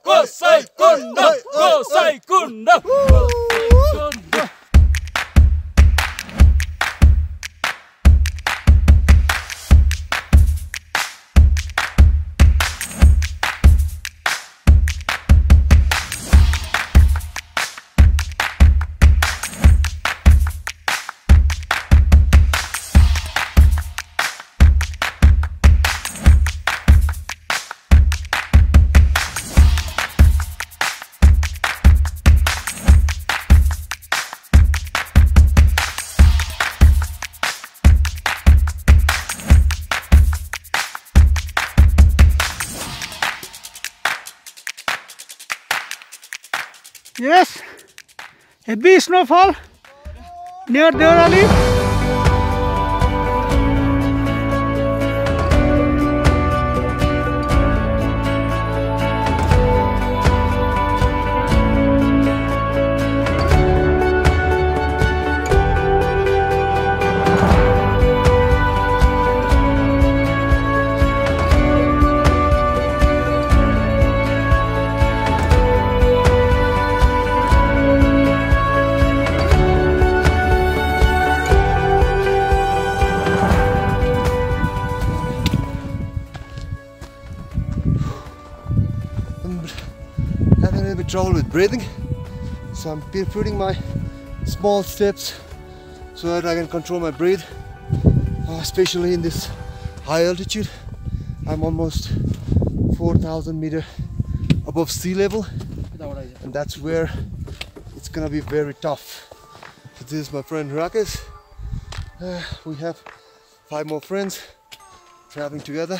Gosaikunda, Gosaikunda. Yes, heavy snowfall near Deorali. Having a little bit trouble with breathing, so I'm putting my small steps so that I can control my breath, especially in this high altitude. I'm almost 4,000 meters above sea level, and that's where it's gonna be very tough. So this is my friend Rakesh. We have 5 more friends traveling together.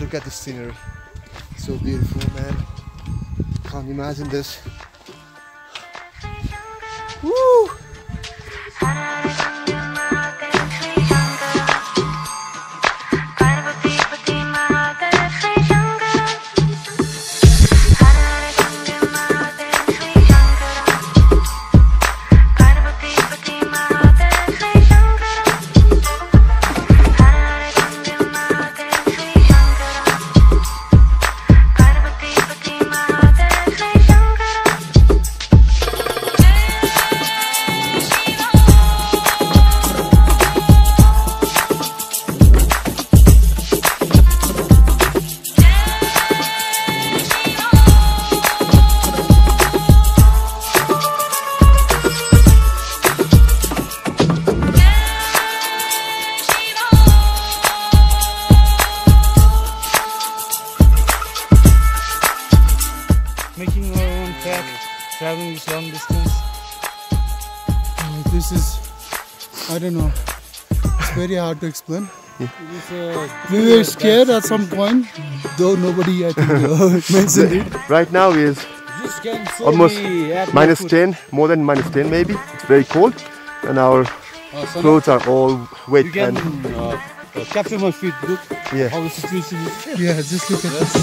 Look at the scenery, so beautiful, man. Can't imagine this. Woo! Making our own track, traveling this long distance. This is, I don't know, it's very hard to explain. We were scared at some point, though nobody I think mentioned it. Right now is almost minus 10, more than minus 10 maybe. It's very cold, and our clothes are all wet. You can capture my feet, look how the situation is. Yeah, just look at this.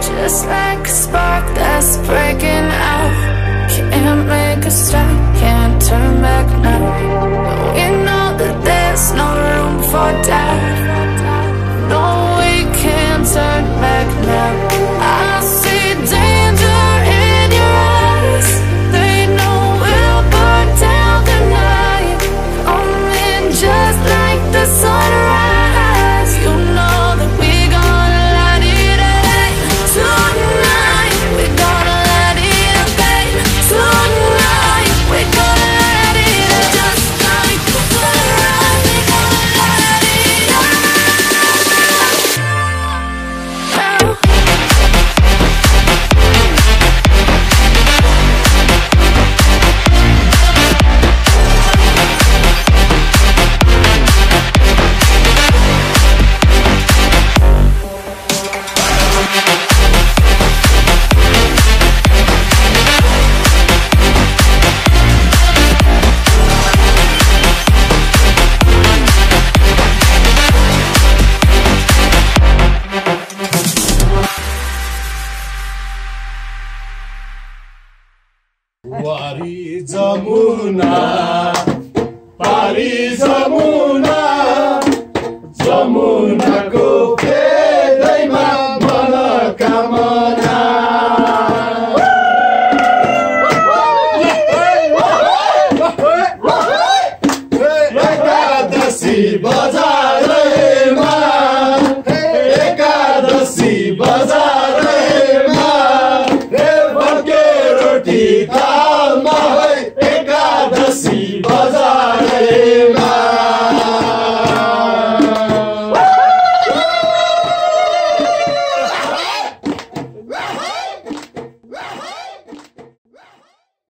just like a spark that's breaking out. Can't make a stop, can't turn back now. We know that there's no room for doubt. No, we can't turn back now. I see danger in your eyes. They know we'll burn down the night. Coming just like the sunrise. You know that we gonna light it up. Tonight we gonna light it up, babe. Tonight we gonna light it up. Just like the sunrise, we gonna light it up. वारी जमुना पारी जमुना जमुनाको फेदैमा मनोकामना एकादशी बजारमा एकादशी बजा